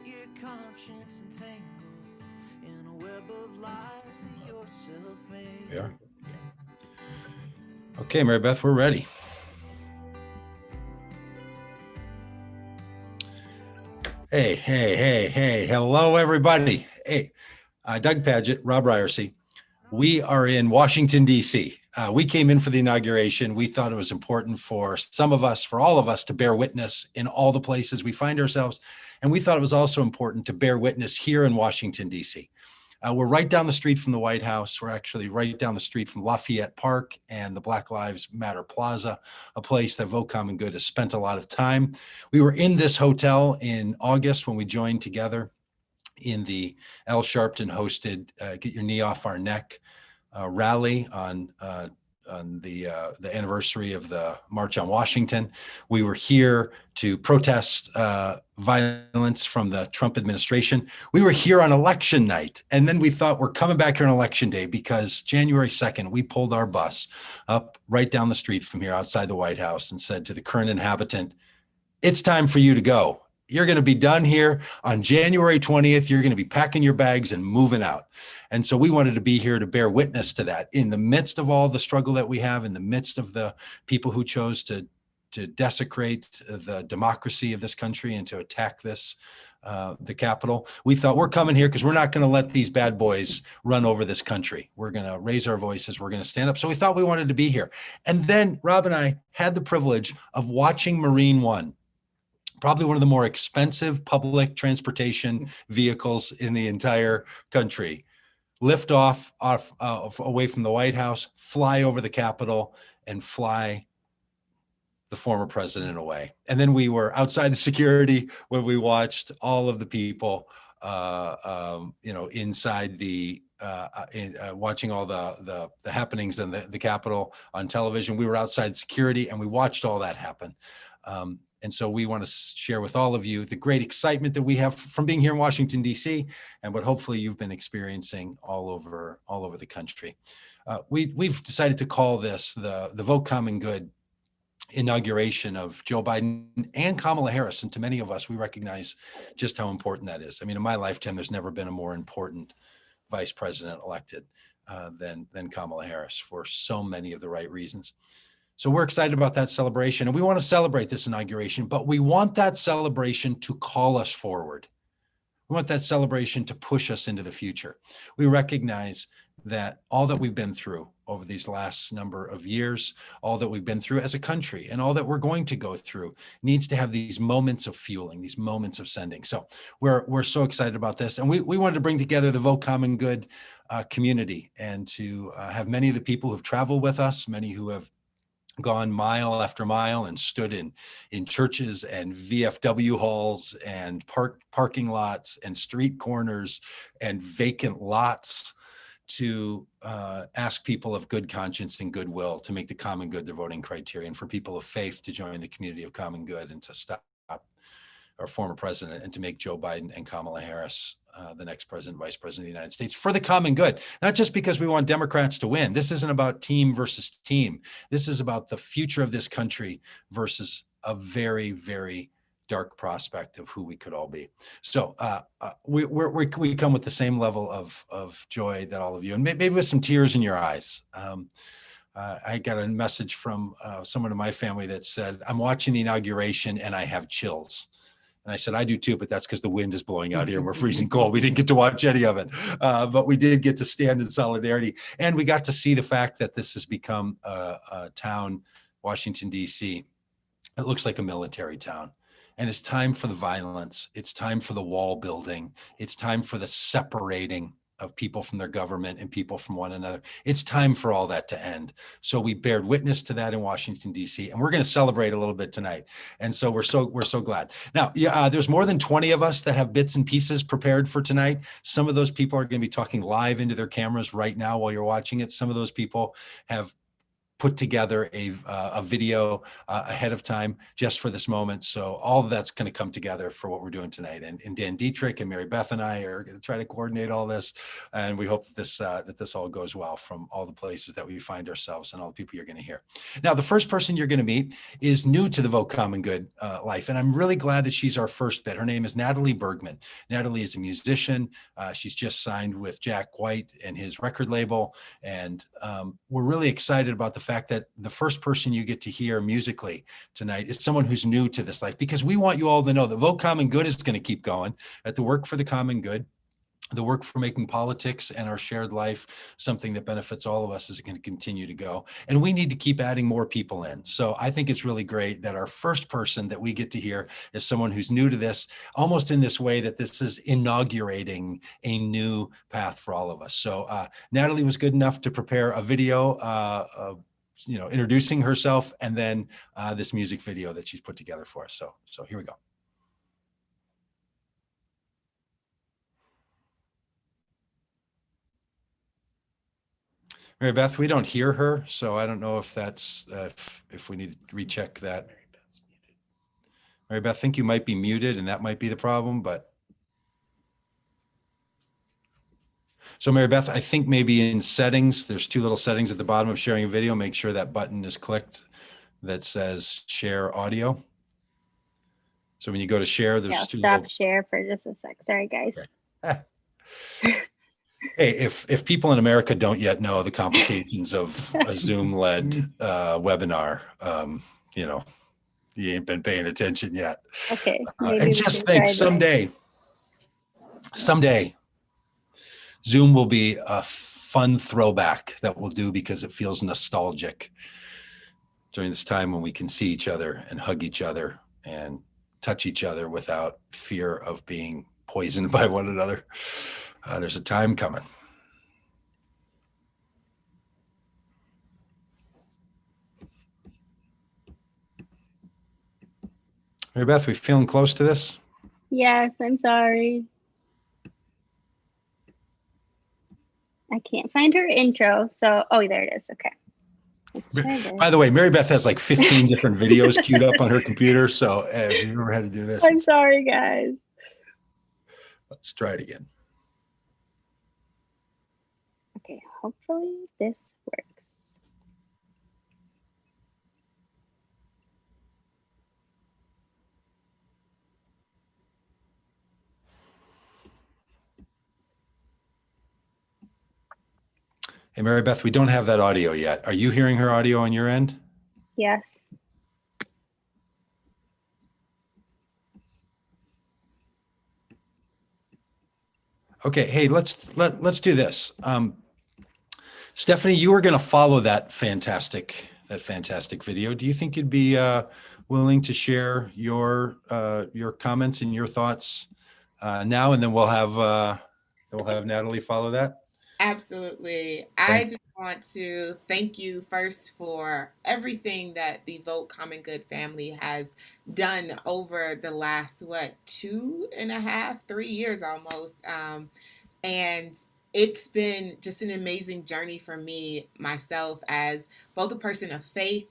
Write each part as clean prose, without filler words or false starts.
your conscience entangled in a web of lies that yourself made. Yeah. Okay, Mary Beth, we're ready. Hey, hello, everybody. Hey, Doug Pagitt, Robb Ryerse. We are in Washington, D.C. We came in for the inauguration. We thought it was important for some of us, for all of us, to bear witness in all the places we find ourselves. And we thought it was also important to bear witness here in Washington, D.C. We're right down the street from the White House. We're actually right down the street from Lafayette Park and the Black Lives Matter Plaza, a place that Vote Common Good has spent a lot of time. We were in this hotel in August when we joined together in the Al Sharpton hosted Get Your Knee Off Our Neck rally on the anniversary of the March on Washington. We were here to protest violence from the Trump administration. We were here on election night, and then we thought we're coming back here on election day because January 2nd, we pulled our bus up right down the street from here outside the White House and said to the current inhabitant, it's time for you to go. You're going to be done here on January 20th. You're going to be packing your bags and moving out. And so we wanted to be here to bear witness to that in the midst of all the struggle that we have, in the midst of the people who chose to desecrate the democracy of this country and to attack the Capitol. We thought we're coming here because we're not going to let these bad boys run over this country. We're going to raise our voices. We're going to stand up. So we thought we wanted to be here. And then Robb and I had the privilege of watching Marine One, probably one of the more expensive public transportation vehicles in the entire country, lift off away from the White House, fly over the Capitol, and fly the former president away. And then we were outside the security when we watched all of the people, inside the watching all the happenings in the Capitol on television. We were outside security and we watched all that happen. And so we want to share with all of you the great excitement that we have from being here in Washington, D.C., and what hopefully you've been experiencing all over the country. We've decided to call this the Vote Common Good inauguration of Joe Biden and Kamala Harris. And to many of us, we recognize just how important that is. I mean, in my lifetime, there's never been a more important vice president elected than Kamala Harris for so many of the right reasons. So we're excited about that celebration, and we want to celebrate this inauguration, but we want that celebration to call us forward. We want that celebration to push us into the future. We recognize that all that we've been through over these last number of years, all that we've been through as a country, and all that we're going to go through needs to have these moments of fueling, these moments of sending. So we're so excited about this, and we wanted to bring together the Vote Common Good community and to have many of the people who've traveled with us, many who have gone mile after mile and stood in churches and VFW halls and parking lots and street corners and vacant lots to ask people of good conscience and goodwill to make the common good their voting criterion, for people of faith to join the community of common good and to stop our former president and to make Joe Biden and Kamala Harris the next president, vice president of the United States, for the common good, not just because we want Democrats to win. This isn't about team versus team. This is about the future of this country versus a very, very dark prospect of who we could all be. So we come with the same level of joy that all of you, and maybe with some tears in your eyes. I got a message from someone in my family that said, I'm watching the inauguration and I have chills. And I said, I do too, but that's because the wind is blowing out here and we're freezing cold. We didn't get to watch any of it, but we did get to stand in solidarity. And we got to see the fact that this has become a town, Washington, D.C. It looks like a military town. And it's time for the violence. It's time for the wall building. It's time for the separating of people from their government and people from one another. It's time for all that to end. So we bared witness to that in Washington, D.C., and we're going to celebrate a little bit tonight. And so we're so glad. Now, there's more than 20 of us that have bits and pieces prepared for tonight. Some of those people are going to be talking live into their cameras right now while you're watching it. Some of those people have put together a video ahead of time just for this moment. So all of that's going to come together for what we're doing tonight. And Dan Deitrich and Mary Beth and I are going to try to coordinate all this. And we hope that this all goes well from all the places that we find ourselves and all the people you're going to hear. Now, the first person you're going to meet is new to the Vote Common Good life. And I'm really glad that she's our first bit. Her name is Natalie Bergman. Natalie is a musician. She's just signed with Jack White and his record label. And we're really excited about the fact that the first person you get to hear musically tonight is someone who's new to this life, because we want you all to know that Vote Common Good is going to keep going, at the work for the common good. The work for making politics and our shared life something that benefits all of us is going to continue to go. And we need to keep adding more people in. So I think it's really great that our first person that we get to hear is someone who's new to this, almost in this way that this is inaugurating a new path for all of us. So Natalie was good enough to prepare a video introducing herself, and then this music video that she's put together for us. So here we go. Mary Beth, we don't hear her, so I don't know if that's if we need to recheck that. Mary Beth, I think you might be muted, and that might be the problem. But so Mary Beth, I think maybe in settings, there's two little settings at the bottom of sharing a video. Make sure that button is clicked that says share audio. So when you go to share, there's two stop little... share for just a sec. Sorry, guys. Okay. Hey, if people in America don't yet know the complications of a Zoom-led webinar, you ain't been paying attention yet. Okay. And just think, someday, Zoom will be a fun throwback that we'll do because it feels nostalgic during this time when we can see each other and hug each other and touch each other without fear of being poisoned by one another. There's a time coming. Mary Beth, we feeling close to this? Yes, I'm sorry. I can't find her intro, so there it is. Okay. By the way, Mary Beth has like 15 different videos queued up on her computer, so if you've ever had to do this, I'm sorry, guys. Let's try it again. Okay, hopefully this works. Hey, Mary Beth, we don't have that audio yet. Are you hearing her audio on your end? Yes. Okay, hey, let's do this. Stephany, you were going to follow that fantastic video. Do you think you'd be willing to share your comments and your thoughts now, and then we'll have Natalie follow that? Absolutely. I just want to thank you first for everything that the Vote Common Good family has done over the last, 2.5, 3 years almost. And it's been just an amazing journey for me, myself, as both a person of faith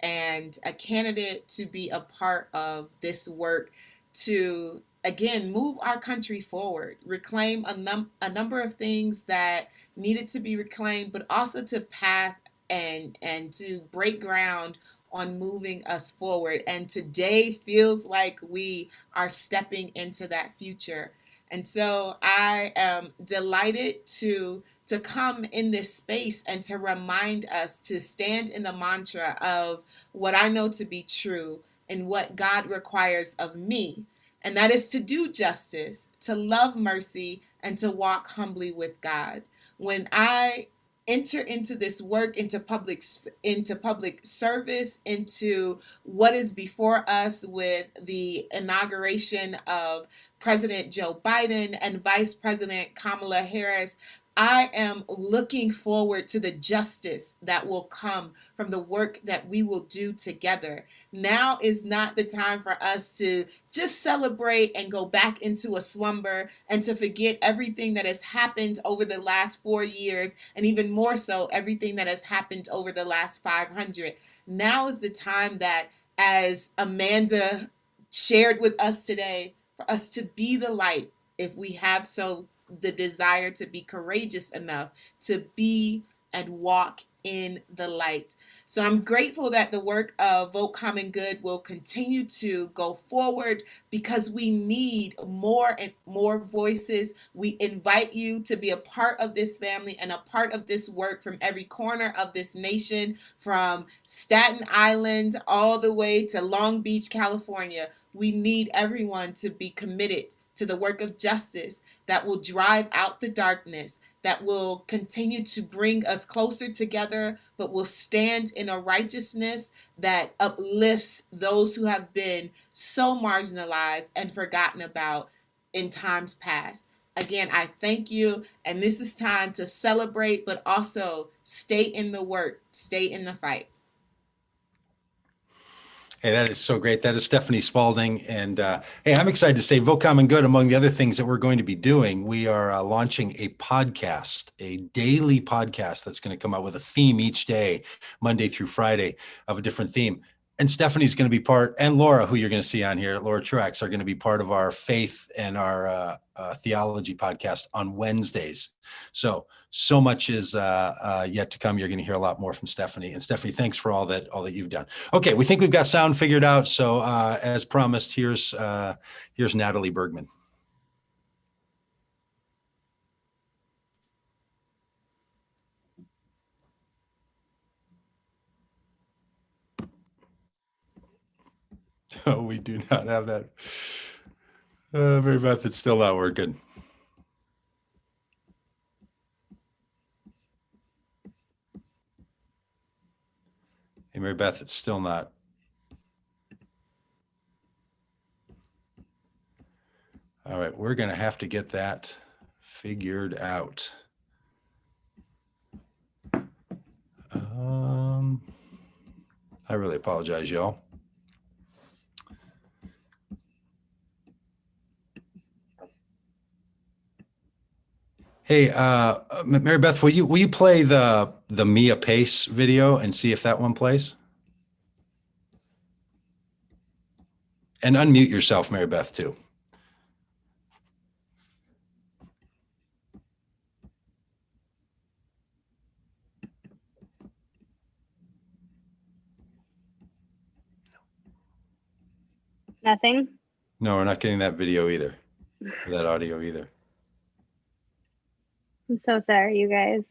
and a candidate to be a part of this work to, again, move our country forward, reclaim a number of things that needed to be reclaimed, but also to path and to break ground on moving us forward. And today feels like we are stepping into that future. And so I am delighted to come in this space and to remind us to stand in the mantra of what I know to be true and what God requires of me. And that is to do justice, to love mercy, and to walk humbly with God. When I enter into this work, into public service, into what is before us with the inauguration of President Joe Biden and Vice President Kamala Harris, I am looking forward to the justice that will come from the work that we will do together. Now is not the time for us to just celebrate and go back into a slumber and to forget everything that has happened over the last 4 years, and even more so, everything that has happened over the last 500. Now is the time that, as Amanda shared with us today, for us to be the light, if we have so the desire to be courageous enough to be and walk in the light. So I'm grateful that the work of Vote Common Good will continue to go forward, because we need more and more voices. We invite you to be a part of this family and a part of this work from every corner of this nation, from Staten Island all the way to Long Beach, California. We need everyone to be committed to the work of justice that will drive out the darkness, that will continue to bring us closer together, but will stand in a righteousness that uplifts those who have been so marginalized and forgotten about in times past. Again, I thank you, and this is time to celebrate, but also stay in the work, stay in the fight. Hey, that is so great. That is Stephany Spaulding. And hey, I'm excited to say Vote Common Good, among the other things that we're going to be doing, we are launching a podcast, a daily podcast that's going to come out with a theme each day, Monday through Friday, of a different theme. And Stephany's going to be part, and Laura, who you're going to see on here, Laura Truax, are going to be part of our faith and our theology podcast on Wednesdays. So much is yet to come. You're going to hear a lot more from Stephany. And Stephany, thanks for all that you've done. Okay, we think we've got sound figured out. So as promised, here's Natalie Bergman. Oh, we do not have that. Mary Beth, it's still not working. Hey, Mary Beth, it's still not. All right, we're going to have to get that figured out. I really apologize, y'all. Hey, Mary Beth, will you play the Meah Pace video and see if that one plays? And unmute yourself, Mary Beth, too. Nothing? No, we're not getting that video either, or that audio either. I'm so sorry, you guys.